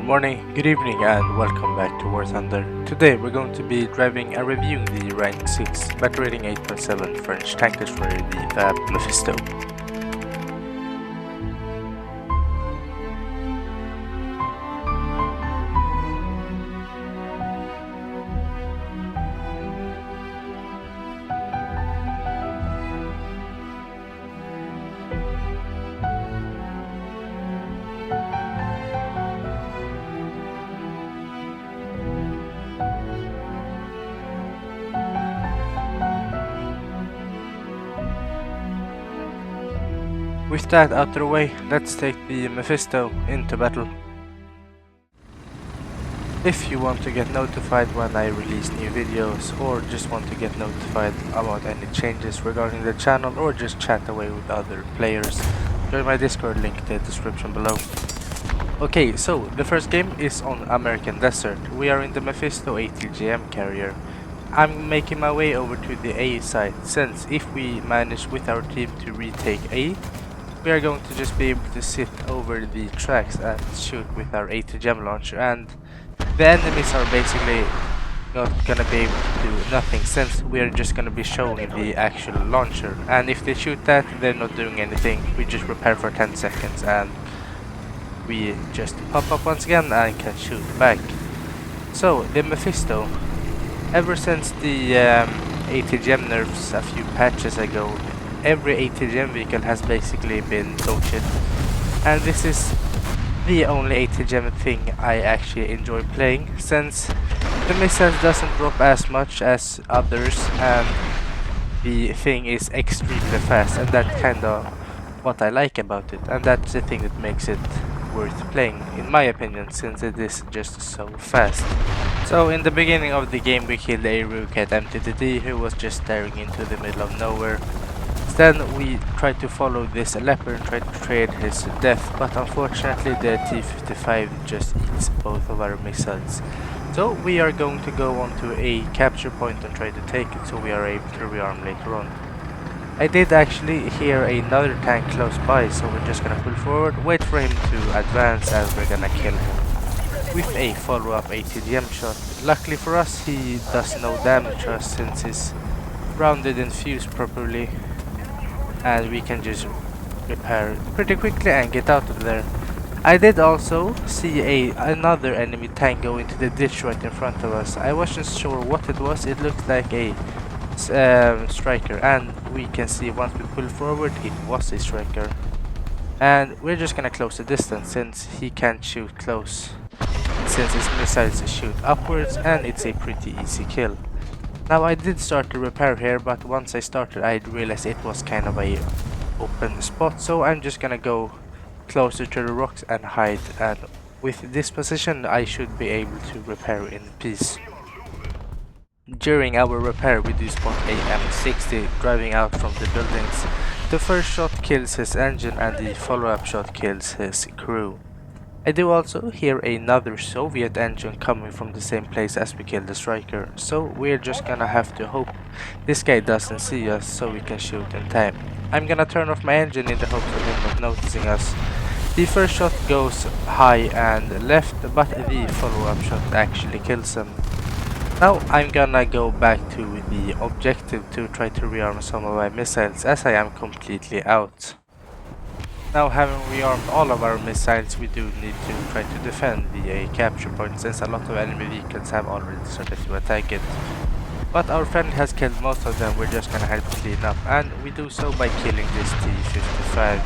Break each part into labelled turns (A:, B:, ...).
A: morning, good evening, and welcome back to War Thunder. Today we're going to be driving and reviewing the Rank 6 battle rating 8.7 French tank destroyer, the Mephisto. With that out of the way, let's take the Mephisto into battle. If you want to get notified when I release new videos, or just want to get notified about any changes regarding the channel, or just chat away with other players, join my Discord link in the description below. Okay, so the first game is on American Desert. We are in the Mephisto ATGM carrier. I'm making my way over to the A site, since if we manage with our team to retake A, we are going to just be able to sit over the tracks and shoot with our ATGM launcher, and the enemies are basically not gonna be able to do nothing, since we are just gonna be showing the actual launcher, and if they shoot that, they're not doing anything. We just repair for 10 seconds and we just pop up once again and can shoot back. So the Mephisto, ever since the ATGM nerfs a few patches ago, every ATGM vehicle has basically been dog shit, and this is the only ATGM thing I actually enjoy playing, since the missiles doesn't drop as much as others and the thing is extremely fast, and that's kinda what I like about it, and that's the thing that makes it worth playing in my opinion, since it is just so fast. So in the beginning of the game we killed a rook at MTTD who was just staring into the middle of nowhere. Then we tried to follow this leopard and tried to trade his death, but unfortunately the T-55 just eats both of our missiles. So we are going to go on to a capture point and try to take it, so we are able to rearm later on. I did actually hear another tank close by, so we're just gonna pull forward, wait for him to advance, and we're gonna kill him with a follow-up ATGM shot. Luckily for us, he does no damage to us since he's rounded and fused properly, and we can just repair pretty quickly and get out of there. I did also see another enemy tank go into the ditch right in front of us. I wasn't sure what it was. It looked like a striker, and we can see once we pull forward it was a striker. And we're just gonna close the distance since he can't shoot close, since his missiles shoot upwards, and it's a pretty easy kill. Now I did start to repair here, but once I started I realized it was kind of a open spot, so I'm just gonna go closer to the rocks and hide, and with this position I should be able to repair in peace. During our repair we do spot a M60 driving out from the buildings. The first shot kills his engine and the follow-up shot kills his crew. I do also hear another Soviet engine coming from the same place as we killed the striker, so we're just gonna have to hope this guy doesn't see us so we can shoot in time. I'm gonna turn off my engine in the hopes of him not noticing us. The first shot goes high and left, but the follow-up shot actually kills him. Now I'm gonna go back to the objective to try to rearm some of my missiles, as I am completely out. Now, having rearmed all of our missiles, we do need to try to defend the capture point, since a lot of enemy vehicles have already started to attack it. But our friend has killed most of them. We're just gonna help clean up, and we do so by killing this T-55.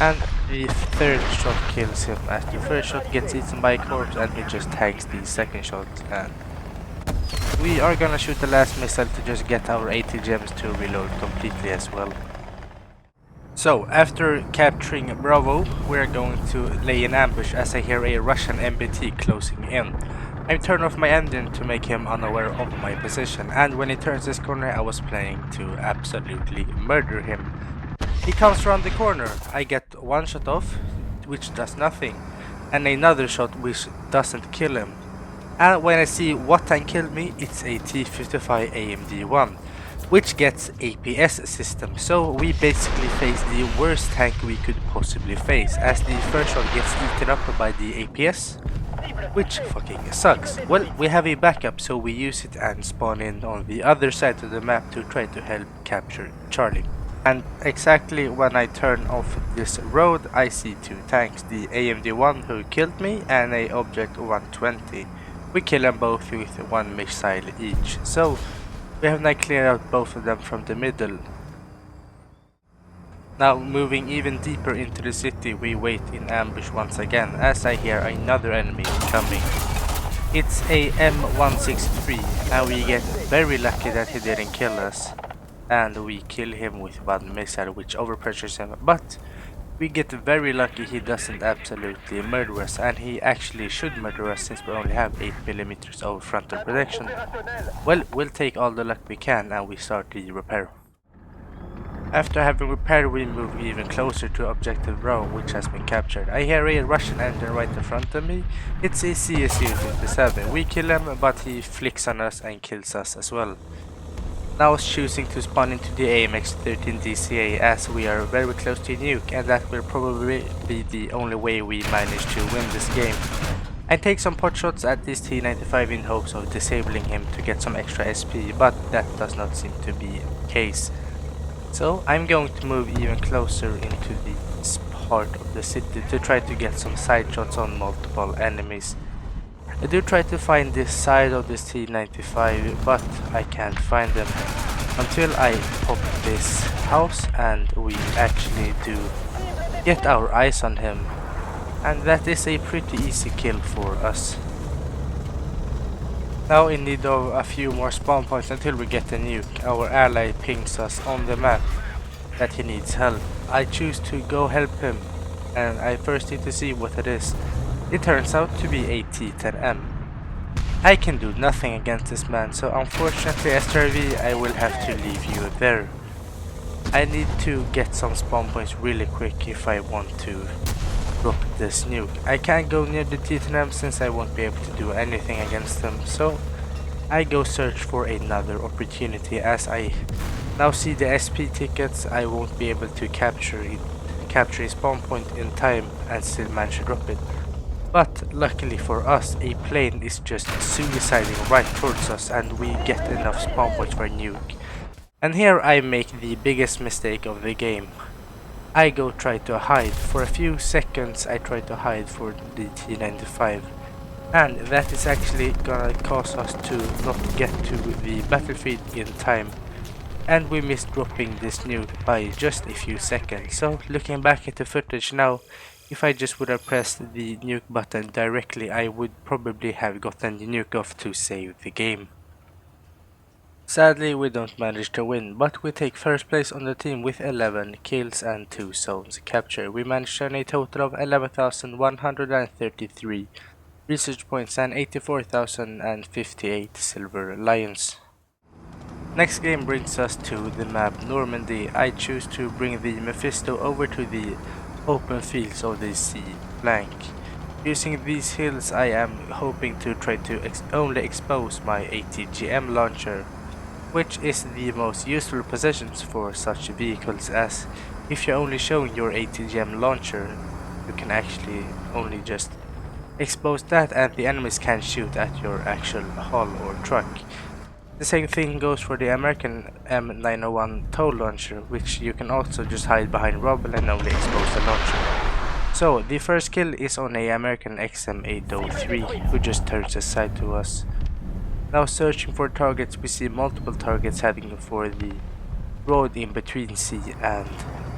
A: And the third shot kills him, as the first shot gets eaten by a corpse and he just tanks the second shot. And we are gonna shoot the last missile to just get our ATGMs to reload completely as well. So, after capturing Bravo, we're going to lay an ambush as I hear a Russian MBT closing in. I turn off my engine to make him unaware of my position, and when he turns this corner I was planning to absolutely murder him. He comes around the corner, I get one shot off, which does nothing, and another shot which doesn't kill him. And when I see what tank killed me, it's a T-55 AMD-1. which gets APS system, so we basically face the worst tank we could possibly face, as the first shot gets eaten up by the APS, which fucking sucks. Well, we have a backup, so we use it and spawn in on the other side of the map to try to help capture Charlie. And exactly when I turn off this road, I see two tanks, the AMD-1 who killed me and a Object 120. We kill them both with one missile each, so we have now cleared out both of them from the middle. Now moving even deeper into the city, we wait in ambush once again as I hear another enemy coming. It's a M163 and we get very lucky that he didn't kill us. And we kill him with one missile which overpressures him, but we get very lucky he doesn't absolutely murder us, and he actually should murder us since we only have 8mm of frontal protection. Well, we'll take all the luck we can and we start the repair. After having repaired, we move even closer to Objective Row, which has been captured. I hear a Russian engine right in front of me. It's a CSU-57. We kill him, but he flicks on us and kills us as well. Now choosing to spawn into the AMX-13 DCA as we are very close to Nuke, and that will probably be the only way we manage to win this game. I take some pot shots at this T95 in hopes of disabling him to get some extra SP, but that does not seem to be the case. So I'm going to move even closer into this part of the city to try to get some side shots on multiple enemies. I do try to find this side of this T95, but I can't find them until I pop this house and we actually do get our eyes on him, and that is a pretty easy kill for us. Now in need of a few more spawn points until we get a nuke, our ally pings us on the map that he needs help. I choose to go help him, and I first need to see what it is. It turns out to be a T10M. I can do nothing against this man, so unfortunately SRV, I will have to leave you there. I need to get some spawn points really quick if I want to drop this nuke. I can't go near the T10M since I won't be able to do anything against them, so I go search for another opportunity. As I now see the SP tickets, I won't be able to capture a spawn point in time and still manage to drop it. But luckily for us, a plane is just suiciding right towards us and we get enough spawn points for a nuke. And here I make the biggest mistake of the game. I go try to hide. For a few seconds I try to hide for the T95. And that is actually gonna cause us to not get to the battlefield in time. And we missed dropping this nuke by just a few seconds. So looking back at the footage now, if I just would have pressed the nuke button directly, I would probably have gotten the nuke off to save the game. Sadly, we don't manage to win, but we take first place on the team with 11 kills and 2 zones captured. We managed to earn a total of 11,133 research points and 84,058 silver lions. Next game brings us to the map Normandy. I choose to bring the Mephisto over to the open fields of the sea flank. Using these hills, I am hoping to try to only expose my ATGM launcher, which is the most useful positions for such vehicles, as if you're only showing your ATGM launcher, you can actually only just expose that and the enemies can shoot at your actual hull or truck. The same thing goes for the American M901 tow launcher, which you can also just hide behind rubble and only expose the launcher. So the first kill is on a American XM803 who just turns aside to us. Now searching for targets, we see multiple targets heading for the road in between C and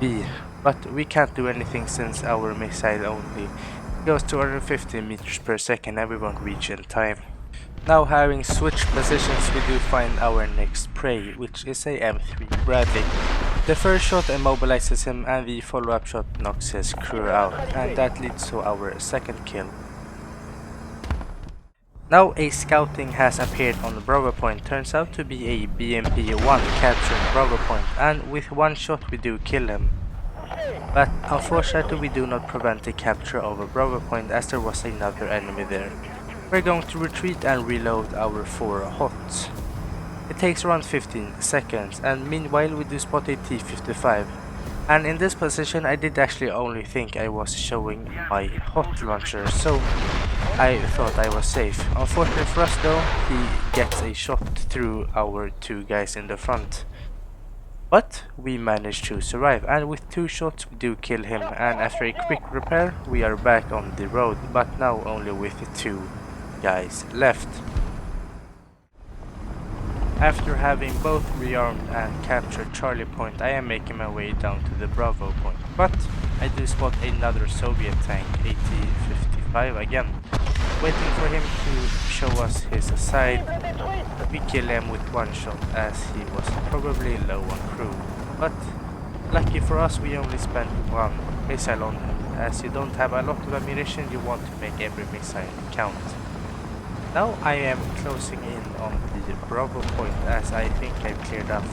A: B, but we can't do anything since our missile only goes 250 meters per second and we won't reach in time. Now having switched positions, we do find our next prey, which is a M3 Bradley. The first shot immobilizes him and the follow-up shot knocks his crew out, and that leads to our second kill. Now a scouting has appeared on the Bravo point. Turns out to be a BMP-1 capturing Bravo point, and with one shot we do kill him. But unfortunately we do not prevent the capture of a Bravo point as there was another enemy there. We're going to retreat and reload our 4 HOTs. It takes around 15 seconds, and meanwhile we do spot a T-55. And in this position I did actually only think I was showing my HOT launcher, so I thought I was safe. Unfortunately for us though, he gets a shot through our two guys in the front. But we managed to survive, and with 2 shots we do kill him, and after a quick repair we are back on the road, but now only with 2 guys left. After having both rearmed and captured Charlie Point, I am making my way down to the Bravo point, but I do spot another Soviet tank, AT-55 again. Waiting for him to show us his side, we kill him with 1 shot as he was probably low on crew. But lucky for us, we only spent 1 missile on him. As you don't have a lot of ammunition, you want to make every missile count. Now I am closing in on the Bravo point as I think I've cleared off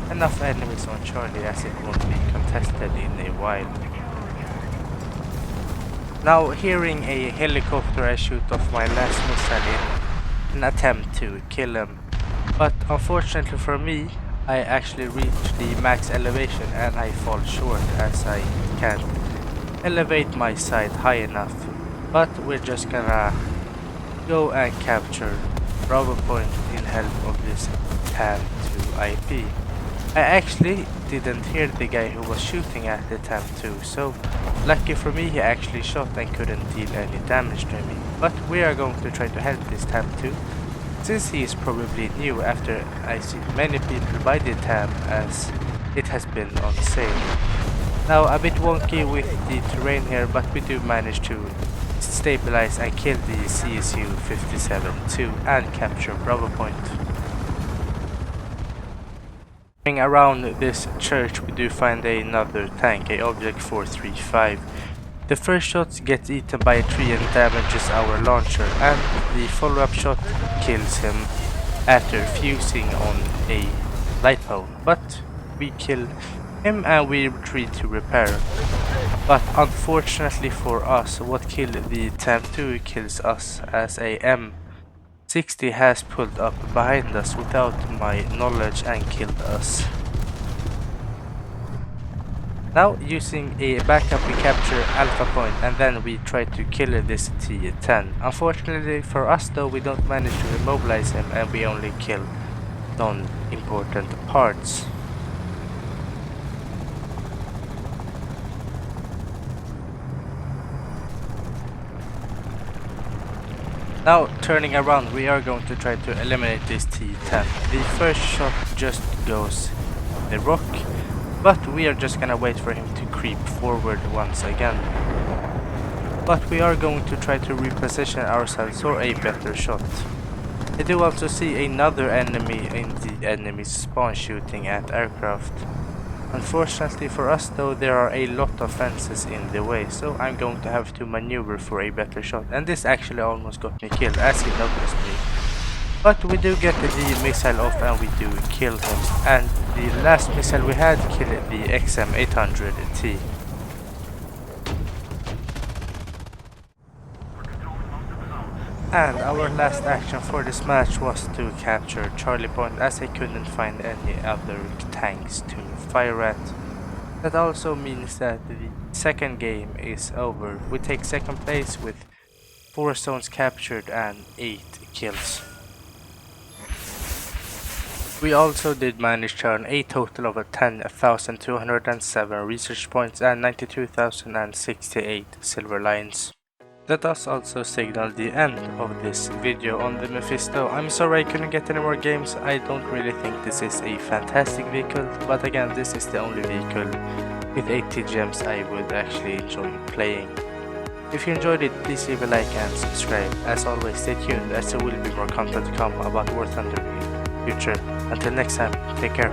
A: enough enemies on Charlie as it won't be contested in a while. Now hearing a helicopter, I shoot off my last missile in an attempt to kill him. But unfortunately for me, I actually reach the max elevation and I fall short as I can't elevate my sight high enough. But we're just gonna go and capture Bravo point in help of this TAM 2 IP. I actually didn't hear the guy who was shooting at the TAM 2, so lucky for me he actually shot and couldn't deal any damage to me. But we are going to try to help this TAM 2, since he is probably new after I see many people buy the TAM as it has been on sale. Now a bit wonky with the terrain here, but we do manage to stabilize and kill the CSU 57-2 and capture Bravo point. Around this church we do find another tank, a Object 435. The first shot gets eaten by a tree and damages our launcher, and the follow-up shot kills him after fusing on a light pole. But we kill him and we retreat to repair. But unfortunately for us, what killed the TAM 2 kills us as a M60 has pulled up behind us without my knowledge and killed us. Now using a backup we capture Alpha point and then we try to kill this T10. Unfortunately for us though, we don't manage to immobilize him and we only kill non-important parts. Now turning around, we are going to try to eliminate this T10. The first shot just goes the rock, but we are just gonna wait for him to creep forward once again. But we are going to try to reposition ourselves for a better shot. I do also see another enemy in the enemy's spawn shooting at aircraft. Unfortunately for us though, there are a lot of fences in the way, so I'm going to have to maneuver for a better shot, and this actually almost got me killed as he noticed me. But we do get the missile off and we do kill him, and the last missile we had killed the XM800T. And our last action for this match was to capture Charlie Point as I couldn't find any other tanks to fire at. That also means that the second game is over. We take second place with 4 zones captured and 8 kills. We also did manage to earn a total of 10,207 research points and 92,068 silver lions. That does also signal the end of this video on the Mephisto. I'm sorry I couldn't get any more games. I don't really think this is a fantastic vehicle, but again, this is the only vehicle with ATGMs I would actually enjoy playing. If you enjoyed it, please leave a like and subscribe. As always, stay tuned as there will be more content to come about War Thunder in the future. Until next time, take care.